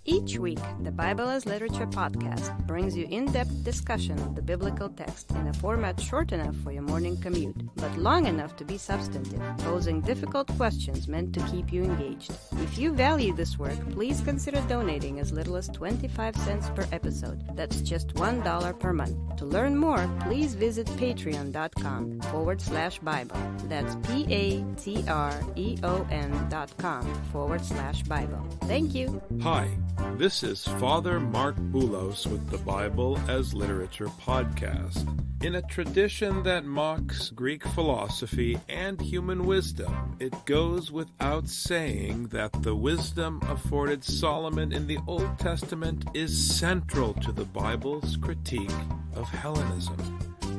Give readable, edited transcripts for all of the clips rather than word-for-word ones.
Each week, the Bible as Literature podcast brings you in-depth discussion of the biblical text in a format short enough for your morning commute, but long enough to be substantive, posing difficult questions meant to keep you engaged. If you value this work, please consider donating as little as 25 cents per episode. That's just $1 per month. To learn more, please visit patreon.com/Bible. That's patreon.com/Bible. Thank you. Hi, this is Father Marc Boulos with the Bible as Literature podcast. In a tradition that mocks Greek philosophy and human wisdom, it goes without saying that the wisdom afforded Solomon in the Old Testament is central to the Bible's critique of Hellenism.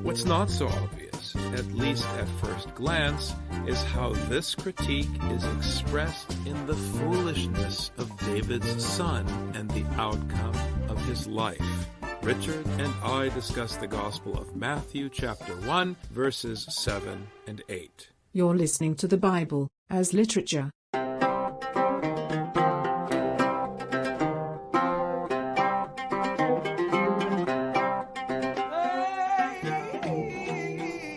What's not so obvious, at least at first glance, is how this critique is expressed in the foolishness of David's son and the outcome of his life. Richard and I discuss the Gospel of Matthew chapter 1, verses 7 and 8. You're listening to the Bible as Literature.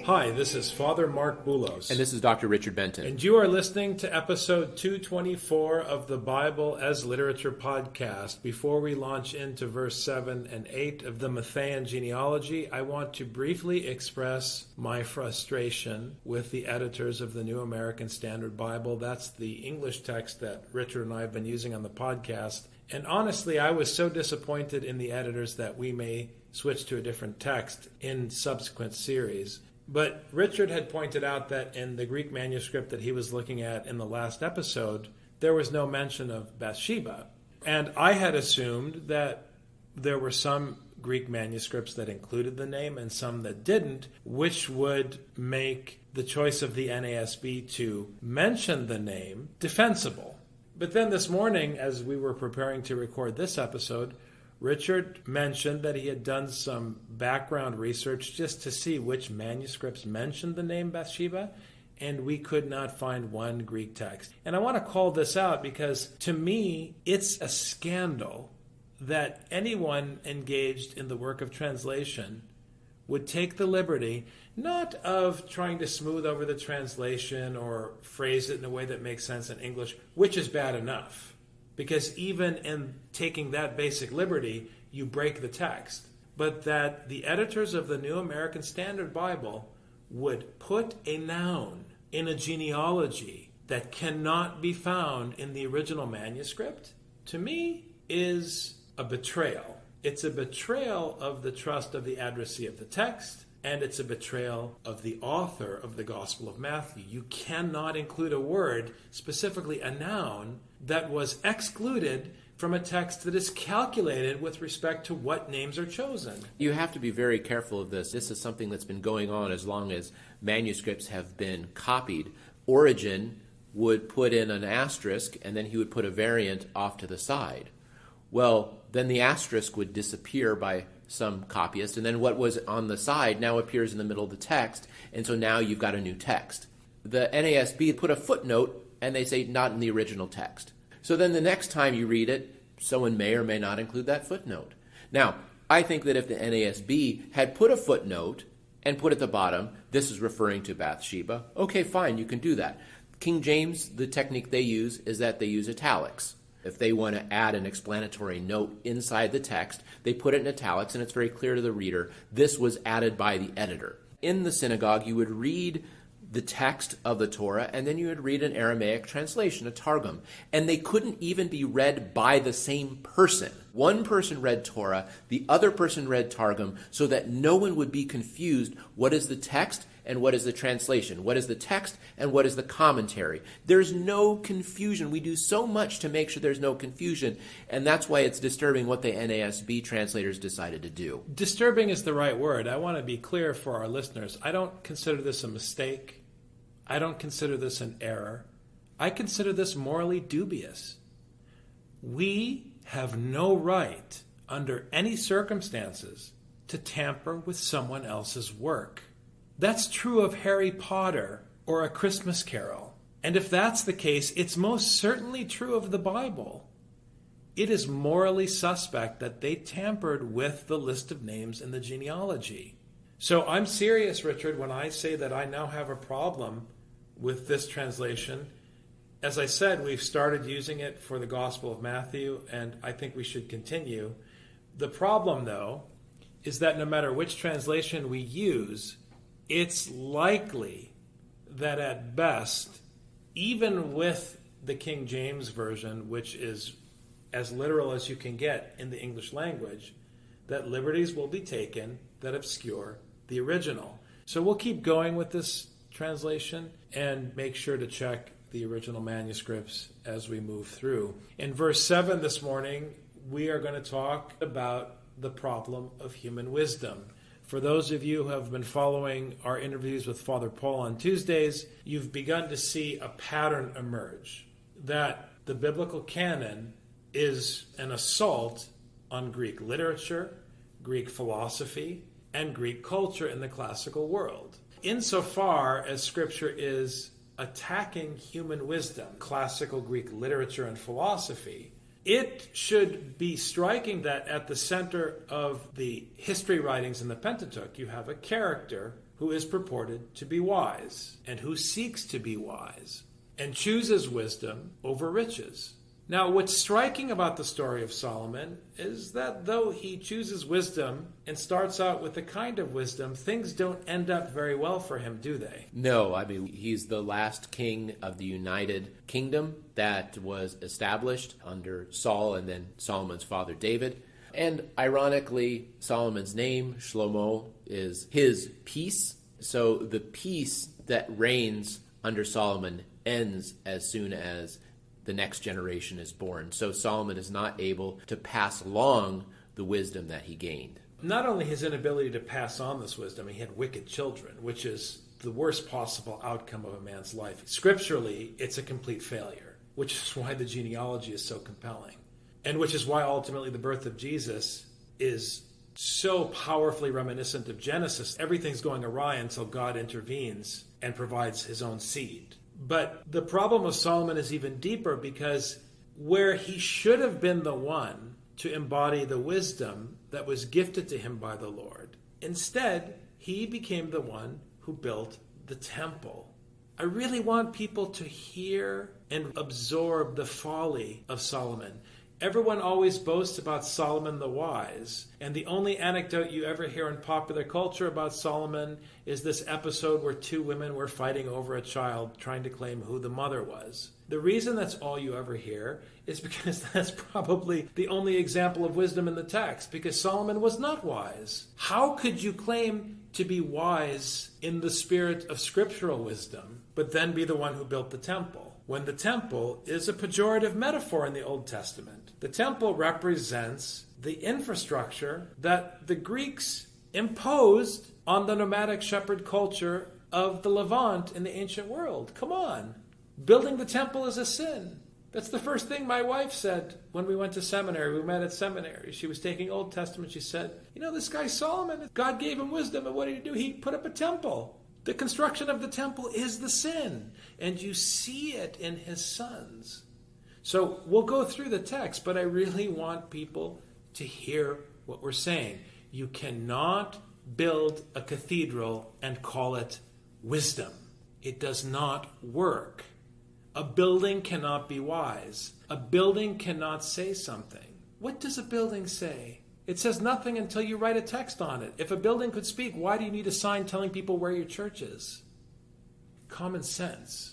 Hi, this is Father Marc Boulos. And this is Dr. Richard Benton. And you are listening to episode 224 of the Bible as Literature podcast. Before we launch into verse 7 and 8 of the Matthean genealogy, I want to briefly express my frustration with the editors of the New American Standard Bible. That's the English text that Richard and I have been using on the podcast. And honestly, I was so disappointed in the editors that we may switch to a different text in subsequent series. But Richard had pointed out that in the Greek manuscript that he was looking at in the last episode, there was no mention of Bathsheba. And I had assumed that there were some Greek manuscripts that included the name and some that didn't, which would make the choice of the NASB to mention the name defensible. But then this morning, as we were preparing to record this episode, Richard mentioned that he had done some background research just to see which manuscripts mentioned the name Bathsheba, and we could not find one Greek text. And I want to call this out because, to me, it's a scandal that anyone engaged in the work of translation would take the liberty, not of trying to smooth over the translation or phrase it in a way that makes sense in English, which is bad enough. Because even in taking that basic liberty, you break the text. But that the editors of the New American Standard Bible would put a noun in a genealogy that cannot be found in the original manuscript, to me, is a betrayal. It's a betrayal of the trust of the addressee of the text, and it's a betrayal of the author of the Gospel of Matthew. You cannot include a word, specifically a noun, that was excluded from a text that is calculated with respect to what names are chosen. You have to be very careful of this. This is something that's been going on as long as manuscripts have been copied. Origen would put in an asterisk, and then he would put a variant off to the side. Well, then the asterisk would disappear by some copyist, and then what was on the side now appears in the middle of the text, and so now you've got a new text. The NASB put a footnote, and they say not in the original text. So then the next time you read it, someone may or may not include that footnote. Now, I think that if the NASB had put a footnote and put at the bottom, this is referring to Bathsheba, okay, fine, you can do that. King James, the technique they use is that they use italics. If they want to add an explanatory note inside the text, they put it in italics, and it's very clear to the reader, this was added by the editor. In the synagogue, you would read the text of the Torah, and then you would read an Aramaic translation, a Targum. And they couldn't even be read by the same person. One person read Torah, the other person read Targum, so that no one would be confused. What is the text and what is the translation? What is the text and what is the commentary? There's no confusion. We do so much to make sure there's no confusion, and that's why it's disturbing what the NASB translators decided to do. Disturbing is the right word. I want to be clear for our listeners. I don't consider this a mistake. I don't consider this an error. I consider this morally dubious. We have no right, under any circumstances, to tamper with someone else's work. That's true of Harry Potter or A Christmas Carol. And if that's the case, it's most certainly true of the Bible. it is morally suspect that they tampered with the list of names in the genealogy. So I'm serious, Richard, when I say that I now have a problem with this translation. As I said, we've started using it for the Gospel of Matthew, and I think we should continue. The problem, though, is that no matter which translation we use, it's likely that at best, even with the King James Version, which is as literal as you can get in the English language, that liberties will be taken that obscure the original. So we'll keep going with this translation and make sure to check the original manuscripts as we move through. In verse 7 this morning, we are going to talk about the problem of human wisdom. For those of you who have been following our interviews with Father Paul on Tuesdays, you've begun to see a pattern emerge that the biblical canon is an assault on Greek literature, Greek philosophy, and Greek culture in the classical world. Insofar as Scripture is attacking human wisdom, classical Greek literature and philosophy, it should be striking that at the center of the history writings in the Pentateuch, you have a character who is purported to be wise and who seeks to be wise and chooses wisdom over riches. Now, what's striking about the story of Solomon is that though he chooses wisdom and starts out with a kind of wisdom, things don't end up very well for him, do they? No, I mean, he's the last king of the United Kingdom that was established under Saul and then Solomon's father David. And ironically, Solomon's name, Shlomo, is his peace. So the peace that reigns under Solomon ends as soon as the next generation is born. So Solomon is not able to pass along the wisdom that he gained. Not only his inability to pass on this wisdom, he had wicked children, which is the worst possible outcome of a man's life. Scripturally, it's a complete failure, which is why the genealogy is so compelling, and which is why ultimately the birth of Jesus is so powerfully reminiscent of Genesis. Everything's going awry until God intervenes and provides his own seed. But the problem with Solomon is even deeper, because where he should have been the one to embody the wisdom that was gifted to him by the Lord, instead, he became the one who built the temple. I really want people to hear and absorb the folly of Solomon. Everyone always boasts about Solomon the wise, and the only anecdote you ever hear in popular culture about Solomon is this episode where two women were fighting over a child trying to claim who the mother was. The reason that's all you ever hear is because that's probably the only example of wisdom in the text, because Solomon was not wise. How could you claim to be wise in the spirit of scriptural wisdom, but then be the one who built the temple, when the temple is a pejorative metaphor in the Old Testament? The temple represents the infrastructure that the Greeks imposed on the nomadic shepherd culture of the Levant in the ancient world. Come on. Building the temple is a sin. That's the first thing my wife said when we went to seminary. We met at seminary. She was taking Old Testament. She said, you know, this guy Solomon, God gave him wisdom, and what did he do? He put up a temple. The construction of the temple is the sin, and you see it in his sons. So we'll go through the text, but I really want people to hear what we're saying. You cannot build a cathedral and call it wisdom. It does not work. A building cannot be wise. A building cannot say something. What does a building say? It says nothing until you write a text on it. If a building could speak, why do you need a sign telling people where your church is? Common sense.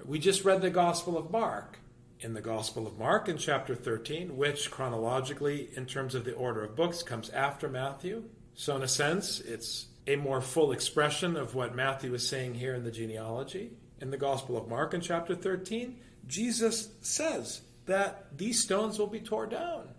We just read the Gospel of Marc. In the Gospel of Marc, in chapter 13, which chronologically, in terms of the order of books, comes after Matthew. So in a sense, it's a more full expression of what Matthew is saying here in the genealogy. In the Gospel of Marc, in chapter 13, Jesus says that these stones will be torn down.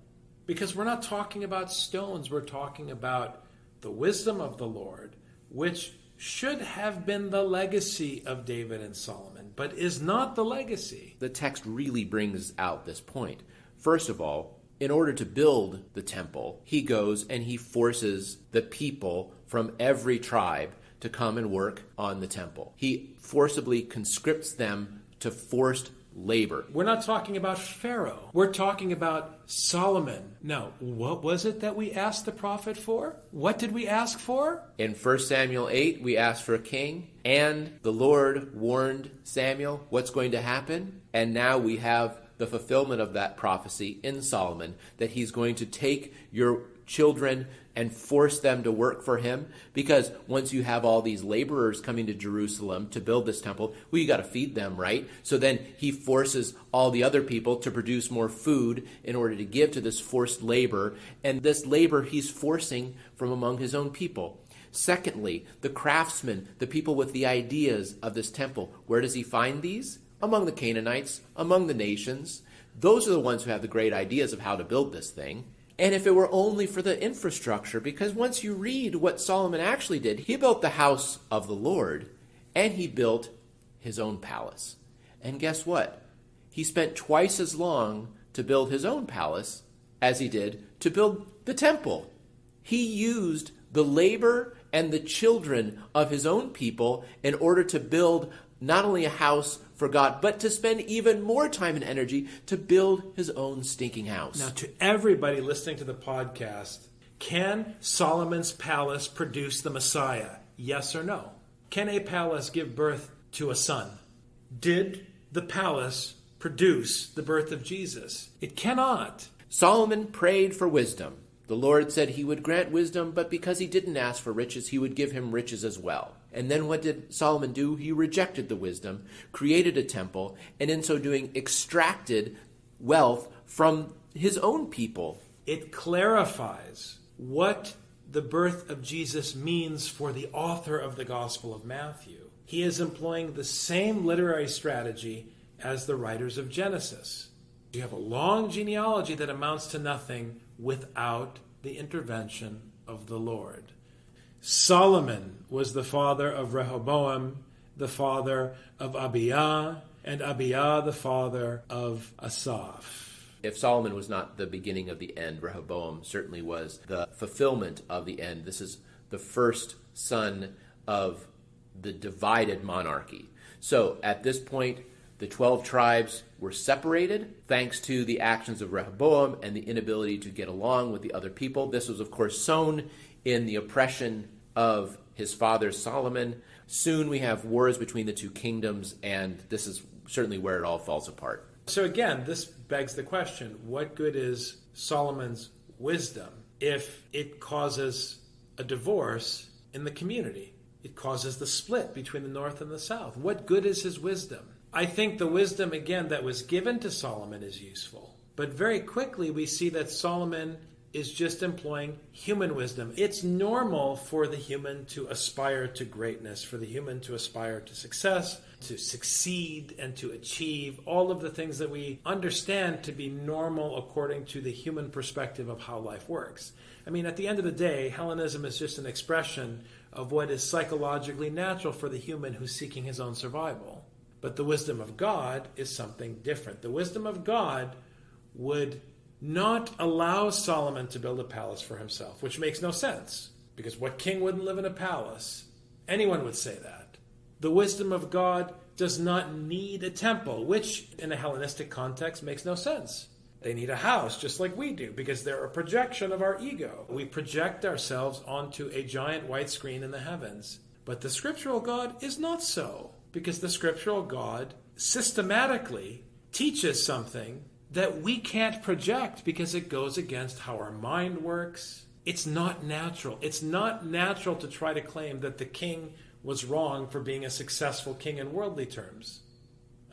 Because we're not talking about stones, we're talking about the wisdom of the Lord, which should have been the legacy of David and Solomon, but is not the legacy. The text really brings out this point. First of all, in order to build the temple, he goes and he forces the people from every tribe to come and work on the temple. He forcibly conscripts them to forced labor. We're not talking about Pharaoh. We're talking about Solomon. Now, what was it that we asked the prophet for? What did we ask for? In 1 Samuel 8, we asked for a king, and the Lord warned Samuel what's going to happen. And now we have the fulfillment of that prophecy in Solomon, that he's going to take your children and force them to work for him, because once you have all these laborers coming to Jerusalem to build this temple, well, you got to feed them, right? So then he forces all the other people to produce more food in order to give to this forced labor, and this labor he's forcing from among his own people. Secondly, the craftsmen, the people with the ideas of this temple, where does he find these? Among the Canaanites, among the nations. Those are the ones who have the great ideas of how to build this thing. And if it were only for the infrastructure, because once you read what Solomon actually did, he built the house of the Lord, and he built his own palace. And guess what? He spent twice as long to build his own palace as he did to build the temple. He used the labor and the children of his own people in order to build not only a house for God, but to spend even more time and energy to build his own stinking house. Now, to everybody listening to the podcast, can Solomon's palace produce the Messiah? Yes or no? Can a palace give birth to a son? Did the palace produce the birth of Jesus? It cannot. Solomon prayed for wisdom. The Lord said he would grant wisdom, but because he didn't ask for riches, he would give him riches as well. And then what did Solomon do? He rejected the wisdom, created a temple, and in so doing extracted wealth from his own people. It clarifies what the birth of Jesus means for the author of the Gospel of Matthew. He is employing the same literary strategy as the writers of Genesis. You have a long genealogy that amounts to nothing without the intervention of the Lord. Solomon was the father of Rehoboam, the father of Abiah, and Abiah the father of Asaph. If Solomon was not the beginning of the end, Rehoboam certainly was the fulfillment of the end. This is the first son of the divided monarchy. So at this point, the 12 tribes were separated thanks to the actions of Rehoboam and the inability to get along with the other people. This was, of course, sown in the oppression of his father Solomon. Soon we have wars between the two kingdoms, and this is certainly where it all falls apart. So again, this begs the question, what good is Solomon's wisdom if it causes a divorce in the community? It causes the split between the north and the south. What good is his wisdom? I think the wisdom, again, that was given to Solomon is useful. But very quickly we see that Solomon is just employing human wisdom. It's normal for the human to aspire to greatness, for the human to aspire to success, to succeed, and to achieve all of the things that we understand to be normal according to the human perspective of how life works. I mean, at the end of the day, Hellenism is just an expression of what is psychologically natural for the human who's seeking his own survival. But the wisdom of God is something different. The wisdom of God would not allow Solomon to build a palace for himself, which makes no sense, because what king wouldn't live in a palace? Anyone would say that. The wisdom of God does not need a temple, which in a Hellenistic context makes no sense. They need a house, just like we do, because they're a projection of our ego. We project ourselves onto a giant white screen in the heavens. But the scriptural God is not so, because the scriptural God systematically teaches something that we can't project because it goes against how our mind works. It's not natural. It's not natural to try to claim that the king was wrong for being a successful king in worldly terms.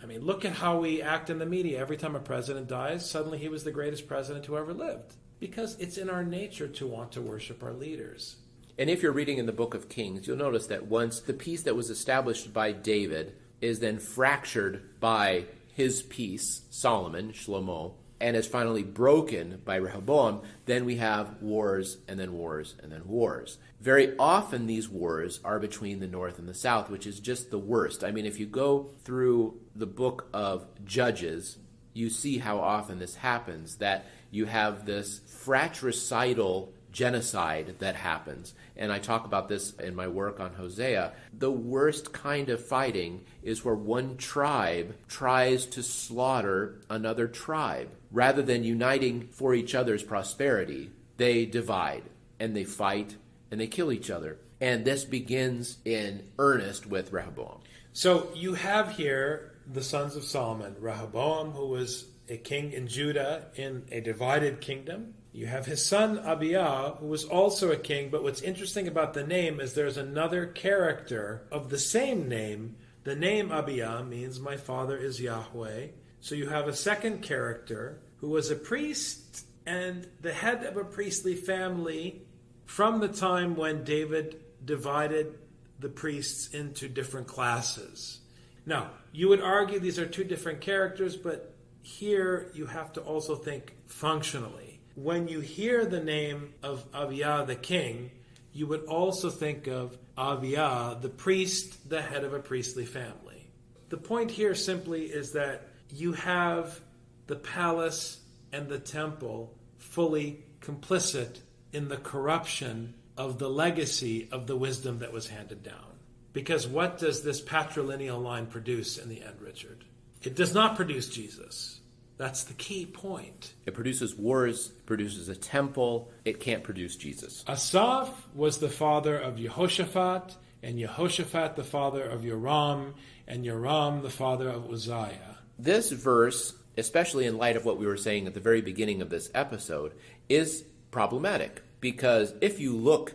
I mean, look at how we act in the media. Every time a president dies, suddenly he was the greatest president who ever lived. Because it's in our nature to want to worship our leaders. And if you're reading in the book of Kings, you'll notice that once the peace that was established by David is then fractured by his peace, Solomon, Shlomo, and is finally broken by Rehoboam, then we have wars and then wars and then wars. Very often these wars are between the north and the south, which is just the worst. I mean, if you go through the book of Judges, you see how often this happens, that you have this fratricidal genocide that happens. And I talk about this in my work on Hosea. The worst kind of fighting is where one tribe tries to slaughter another tribe. Rather than uniting for each other's prosperity, they divide and they fight and they kill each other. And this begins in earnest with Rehoboam. So you have here the sons of Solomon, Rehoboam, who was a king in Judah in a divided kingdom. You have his son Abiah, who was also a king, but what's interesting about the name is there's another character of the same name. The name Abiah means my father is Yahweh. So you have a second character who was a priest and the head of a priestly family from the time when David divided the priests into different classes. Now, you would argue these are two different characters, but here you have to also think functionally. When you hear the name of Abiah the king, you would also think of Abiah the priest, the head of a priestly family. The point here simply is that you have the palace and the temple fully complicit in the corruption of the legacy of the wisdom that was handed down. Because what does this patrilineal line produce in the end, Richard? It does not produce Jesus. That's the key point. It produces wars, it produces a temple. It can't produce Jesus. Asaph was the father of Jehoshaphat, and Jehoshaphat the father of Joram, and Joram the father of Uzziah. This verse, especially in light of what we were saying at the very beginning of this episode, is problematic. Because if you look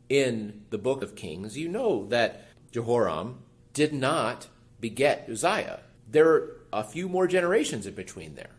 in the book of Kings, you know that Jehoram did not beget Uzziah. There are a few more generations in between there.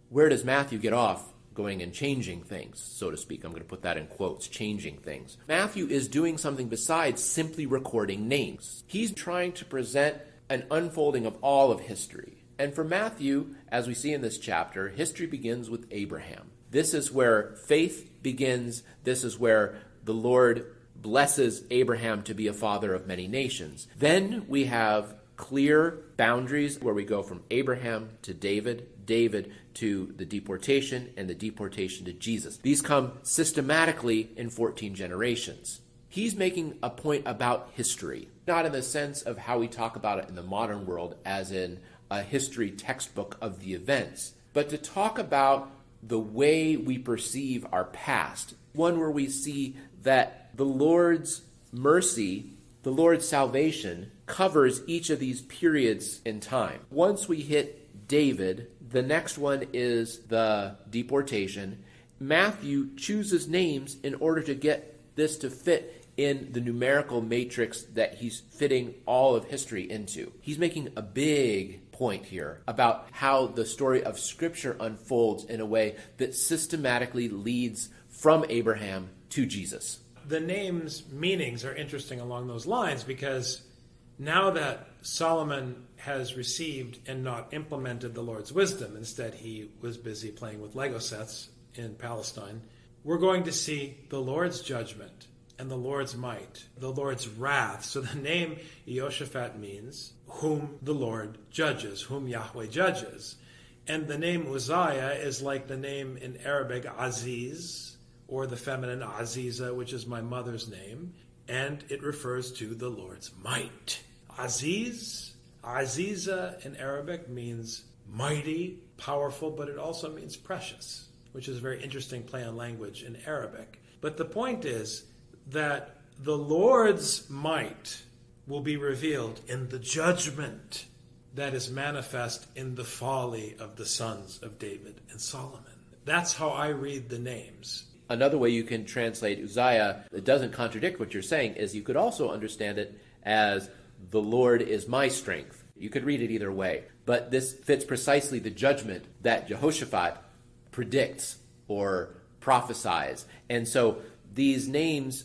Where does Matthew get off going and changing things, so to speak? I'm going to put that in quotes, changing things. Matthew is doing something besides simply recording names. He's trying to present an unfolding of all of history. And for Matthew, as we see in this chapter, history begins with Abraham. This is where faith begins. This is where the Lord blesses Abraham to be a father of many nations. Then we have clear boundaries where we go from Abraham to David, David to the deportation, and the deportation to Jesus. These come systematically in 14 generations. He's making a point about history, not in the sense of how we talk about it in the modern world as in a history textbook of the events, but to talk about the way we perceive our past, one where we see that the Lord's mercy, the Lord's salvation, covers each of these periods in time. Once we hit David, the next one is the deportation. Matthew chooses names in order to get this to fit in the numerical matrix that he's fitting all of history into. He's making a big point here about how the story of Scripture unfolds in a way that systematically leads from Abraham to Jesus. The names' meanings are interesting along those lines because now that Solomon has received and not implemented the Lord's wisdom, instead he was busy playing with Lego sets in Palestine, we're going to see the Lord's judgment and the Lord's might, the Lord's wrath. So the name Jehoshaphat means whom the Lord judges, whom Yahweh judges. And the name Uzziah is like the name in Arabic Aziz, or the feminine Aziza, which is my mother's name, and it refers to the Lord's might. Aziz, Aziza in Arabic means mighty, powerful, but it also means precious, which is a very interesting play on language in Arabic. But the point is that the Lord's might will be revealed in the judgment that is manifest in the folly of the sons of David and Solomon. That's how I read the names. Another way you can translate Uzziah that doesn't contradict what you're saying is you could also understand it as the Lord is my strength. You could read it either way. But this fits precisely the judgment that Jehoshaphat predicts or prophesies. And so these names,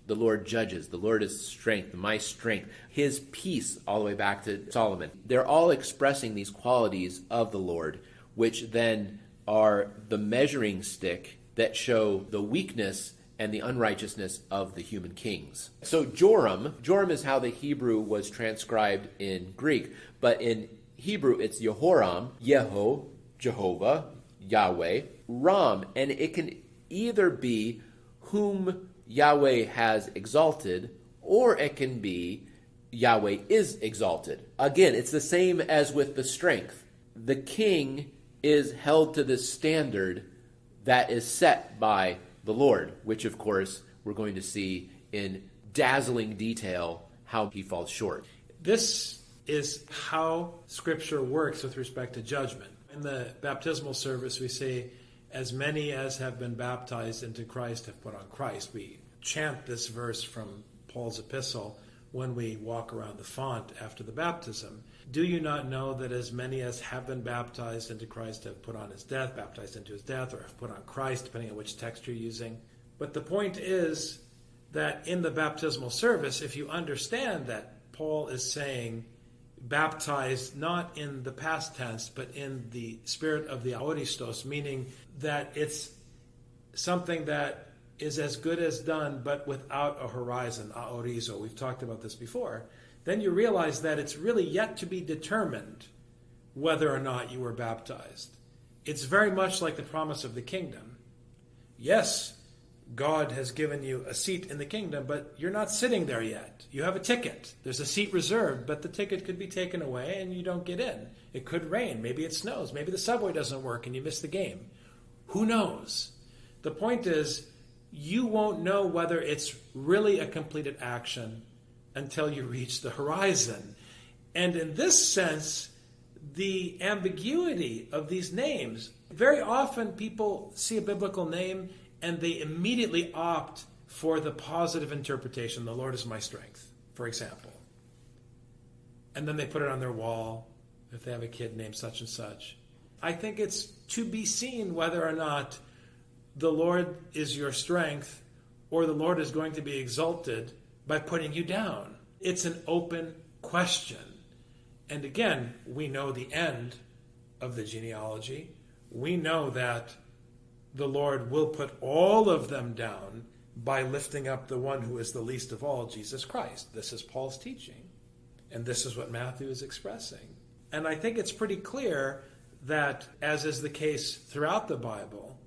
the Lord judges, the Lord is strength, my strength, his peace, all the way back to Solomon. They're all expressing these qualities of the Lord, which then are the measuring stick that show the weakness and the unrighteousness of the human kings. So Joram is how the Hebrew was transcribed in Greek, but in Hebrew it's Yehoram, Jehovah, Yahweh, Ram, and it can either be whom Yahweh has exalted, or it can be Yahweh is exalted. Again, it's the same as with the strength. The king is held to the standard that is set by the Lord, which of course we're going to see in dazzling detail how he falls short. This is how Scripture works with respect to judgment. In the baptismal service, we say, as many as have been baptized into Christ have put on Christ. We chant this verse from Paul's epistle when we walk around the font after the baptism. Do you not know that as many as have been baptized into Christ have put on his death, baptized into his death, or have put on Christ, depending on which text you're using? But the point is that in the baptismal service, if you understand that Paul is saying baptized not in the past tense, but in the spirit of the aoristos, meaning that it's something that is as good as done, but without a horizon, aorizo. We've talked about this before. Then you realize that it's really yet to be determined whether or not you were baptized. It's very much like the promise of the kingdom. Yes, God has given you a seat in the kingdom, but you're not sitting there yet. You have a ticket. There's a seat reserved, but the ticket could be taken away and you don't get in. It could rain. Maybe it snows. Maybe the subway doesn't work and you miss the game. Who knows? The point is, you won't know whether it's really a completed action until you reach the horizon. And in this sense, the ambiguity of these names, very often people see a biblical name and they immediately opt for the positive interpretation, the Lord is my strength, for example. And then they put it on their wall if they have a kid named such and such. I think it's to be seen whether or not the Lord is your strength or the Lord is going to be exalted by putting you down. It's an open question. And again, we know the end of the genealogy. We know that the Lord will put all of them down by lifting up the one who is the least of all, Jesus Christ. This is Paul's teaching. And this is what Matthew is expressing. And I think it's pretty clear that, as is the case throughout the Bible,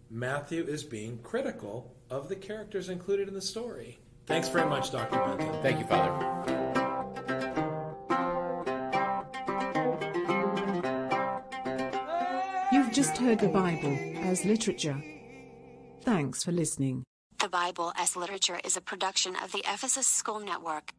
Matthew is being critical of the characters included in the story. Thanks very much, Dr. Benton. Thank you, Father. You've just heard the Bible as literature. Thanks for listening. The Bible as Literature is a production of the Ephesus School Network.